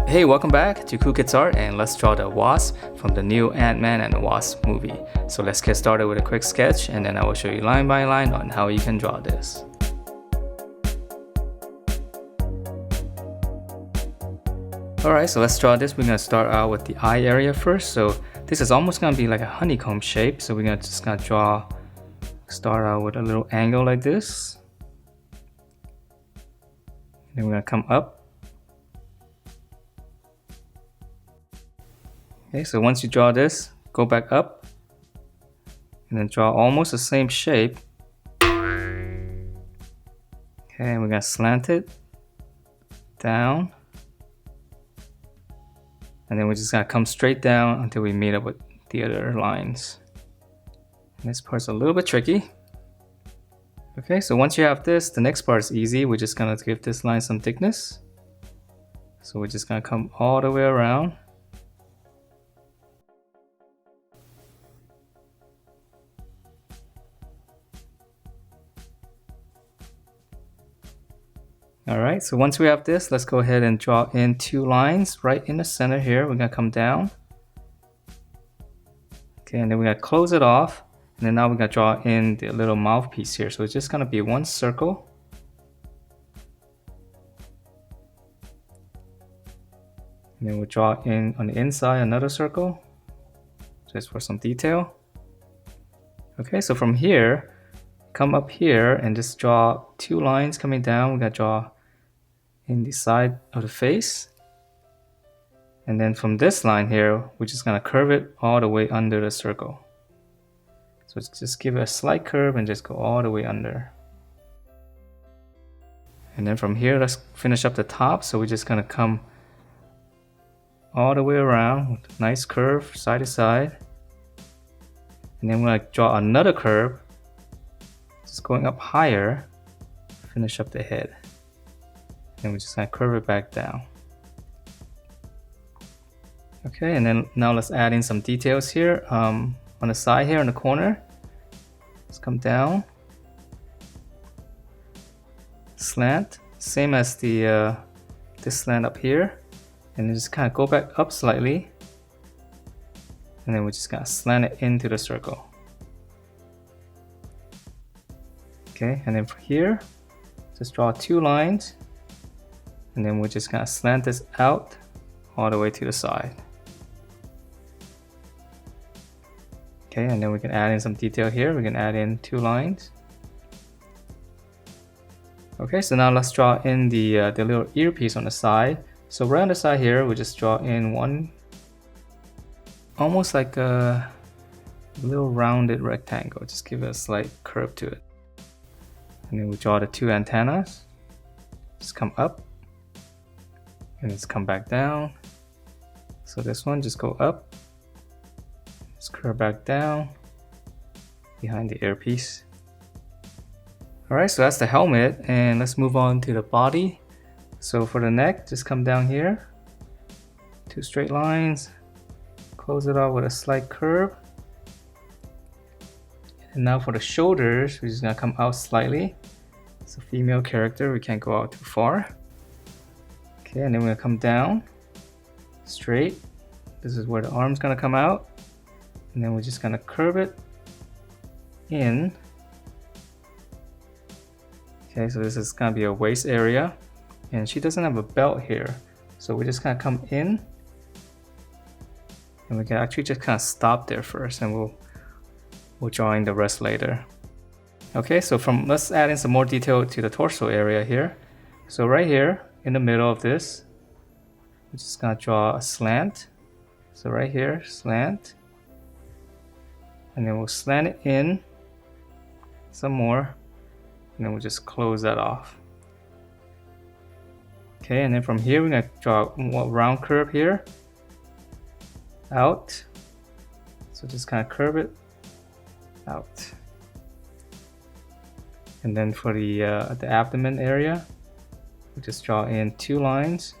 Hey, welcome back to Cool Kids Art, and let's draw the Wasp from the new Ant-Man and the Wasp movie. So let's get started with a quick sketch, and then I will show you line by line on how you can draw this. Alright, so let's draw this. We're going to start out with the eye area first. So this is almost going to be like a honeycomb shape. So we're going to just start out with a little angle like this. Then we're going to come up. Okay, so once you draw this, go back up and then draw almost the same shape. Okay, and we're going to slant it down. And then we're just going to come straight down until we meet up with the other lines. And this part's a little bit tricky. Okay, so once you have this, the next part is easy. We're just going to give this line some thickness. So we're just going to come all the way around. Alright, so once we have this, let's go ahead and draw in two lines right in the center here. We're going to come down. Okay, and then we're going to close it off. And then now we're going to draw in the little mouthpiece here. So it's just going to be one circle. And then we'll draw in on the inside another circle, just for some detail. Okay, so from here, come up here and just draw two lines coming down. We're going to draw in the side of the face, and then from this line here we're just going to curve it all the way under the circle. So just give it a slight curve and just go all the way under. And then from here, let's finish up the top. So we're just going to come all the way around with a nice curve side to side, and then we're going to draw another curve just going up higher, finish up the head. And we're just going to curve it back down. Okay, and then now let's add in some details here. On the side here in the corner, let's come down, slant, same as the this slant up here, and then just kind of go back up slightly, and then we're just going to slant it into the circle. Okay, and then from here, just draw two lines. And then we're just going to slant this out all the way to the side. Okay, and then we can add in some detail here. We can add in two lines. Okay, so now let's draw in the little earpiece on the side. So right on the side here, we just draw in one, almost like a little rounded rectangle. Just give it a slight curve to it. And then we draw the two antennas. Just come up. And just come back down. So this one, just go up, just curve back down behind the earpiece. Alright, so that's the helmet, and let's move on to the body. So for the neck, just come down here, two straight lines, close it off with a slight curve. And now for the shoulders, we're just gonna come out slightly. It's a female character, we can't go out too far. Okay, and then we're going to come down straight. This is where the arm's going to come out. And then we're just going to curve it in. Okay, so this is going to be a waist area. And she doesn't have a belt here. So we're just going to come in. And we can actually just kind of stop there first, and we'll draw in the rest later. Okay, so let's add in some more detail to the torso area here. So right here, in the middle of this, we're just gonna draw a slant. So right here, slant, and then we'll slant it in some more, and then we'll just close that off. Okay, and then from here we're gonna draw a round curve here out. So just kind of curve it out. And then for the abdomen area, we just draw in two lines.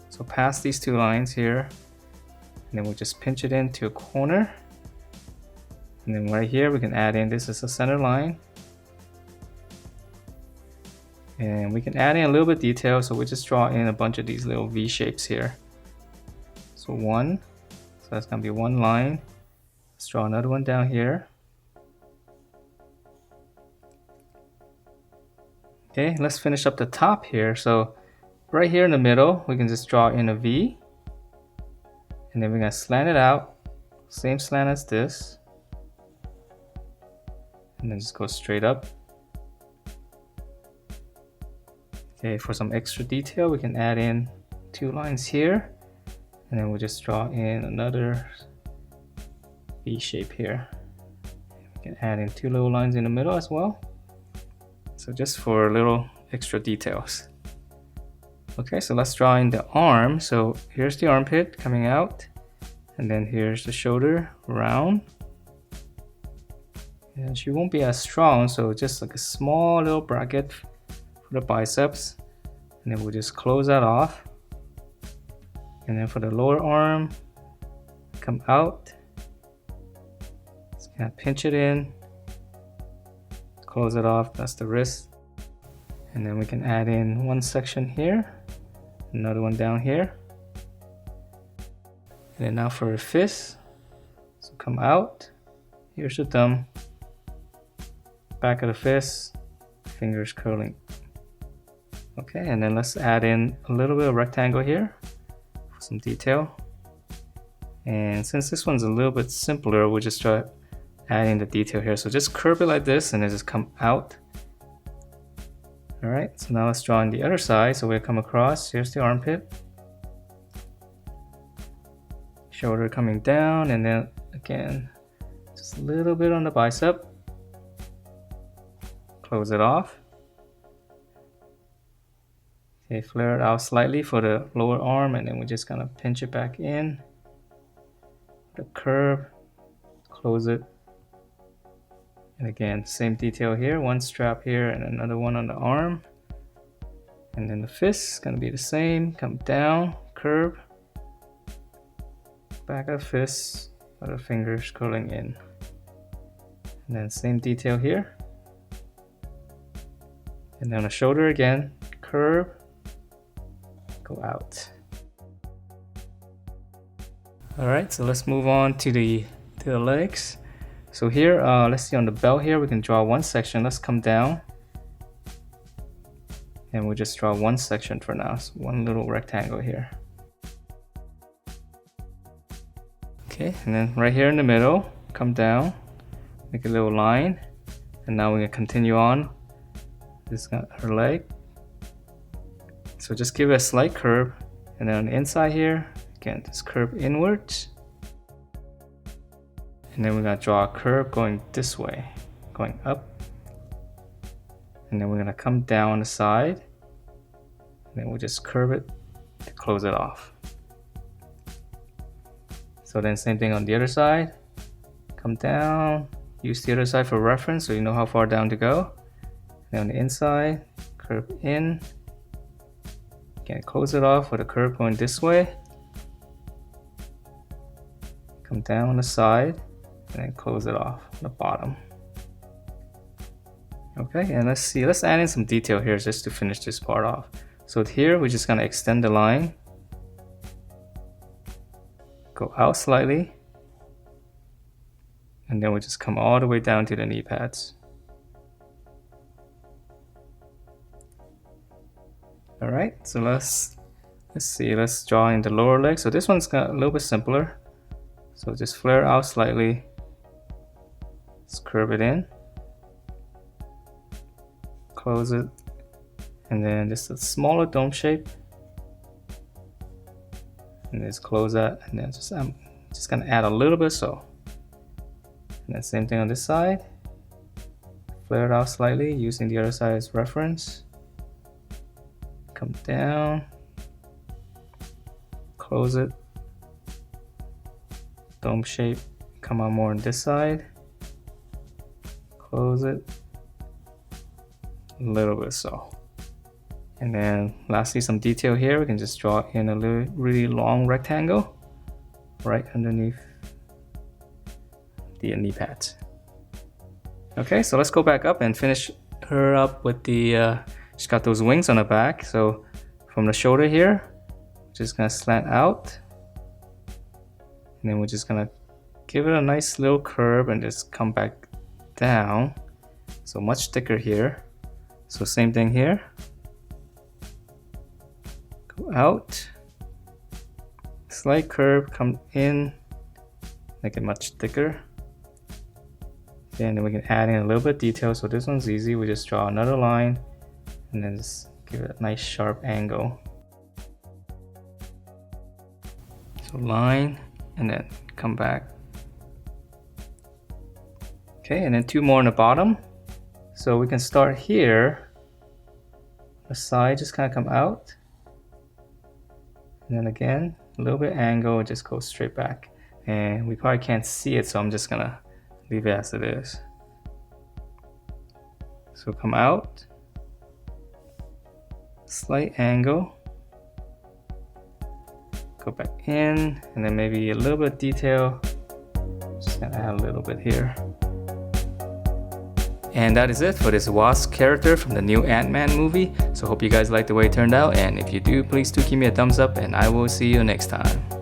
So past these two lines here, and then we'll just pinch it into a corner. And then right here we can add in, this is a center line. And we can add in a little bit of detail, so we just draw in a bunch of these little V shapes here. So one, so that's gonna be one line. Let's draw another one down here. Okay, let's finish up the top here. So right here in the middle, we can just draw in a V. And then we're gonna slant it out, same slant as this. And then just go straight up. Okay, for some extra detail, we can add in 2 lines here. And then we'll just draw in another V shape here. We can add in 2 little lines in the middle as well. So just for little extra details. Okay, so let's draw in the arm. So here's the armpit coming out. And then here's the shoulder, round. And she won't be as strong, so just like a small little bracket for the biceps. And then we'll just close that off. And then for the lower arm, come out. Just kind of pinch it in. Close it off, that's the wrist. And then we can add in one section here, another one down here. And then now for a fist, so come out. Here's the thumb. Back of the fist, fingers curling. Okay, and then let's add in a little bit of rectangle here for some detail. And since this one's a little bit simpler, we'll just try adding the detail here. So just curve it like this and then just come out. All right, so now let's draw on the other side. So we'll come across, here's the armpit. Shoulder coming down, and then again, just a little bit on the bicep. Close it off. Okay, flare it out slightly for the lower arm, and then we're just gonna pinch it back in. The curve, close it. And again, same detail here, one strap here and another one on the arm. And then the fist is gonna be the same, come down, curve. Back of fist, other fingers curling in. And then same detail here. And then the shoulder again, curve, go out. All right, so let's move on to the legs. So here, let's see on the belt here, we can draw one section. Let's come down. And we'll just draw one section for now, so one little rectangle here. Okay, and then right here in the middle, come down, make a little line. And now we're gonna continue on. This is her leg. So just give it a slight curve. And then on the inside here, again, just curve inwards. And then we're gonna draw a curve going this way, going up. And then we're gonna come down on the side. And then we'll just curve it to close it off. So then same thing on the other side. Come down, use the other side for reference so you know how far down to go. And on the inside, curve in. Again, close it off with a curve going this way. Come down on the side and then close it off on the bottom. Okay, and let's see, let's add in some detail here just to finish this part off. So here, we're just gonna extend the line. Go out slightly. And then we'll just come all the way down to the knee pads. All right, so let's see, let's draw in the lower leg. So this one's got a little bit simpler. So just flare out slightly. Let's curve it in. Close it. And then just a smaller dome shape. And just close that. And then I'm just gonna add a little bit so. And then same thing on this side. Flare it out slightly using the other side as reference. Come down, close it, dome shape, come out more on this side, close it, a little bit so. And then lastly, some detail here, we can just draw in a really long rectangle right underneath the knee pads. Okay, so let's go back up and finish her up with the She's got those wings on the back, so from the shoulder here, just gonna slant out, and then we're just gonna give it a nice little curve and just come back down. So much thicker here. So same thing here. Go out, slight curve, come in, make it much thicker. Okay, and then we can add in a little bit of detail. So this one's easy. We just draw another line and then just give it a nice sharp angle. So line and then come back. Okay, and then 2 more on the bottom. So we can start here. The side just kind of come out. And then again, a little bit angle, just go straight back. And we probably can't see it, so I'm just gonna leave it as it is. So come out, slight angle, go back in, and then maybe a little bit of detail. Just gonna add a little bit here. And that is it for this Wasp character from the new Ant-Man movie. So hope you guys liked the way it turned out, and if you do, please do give me a thumbs up, and I will see you next time.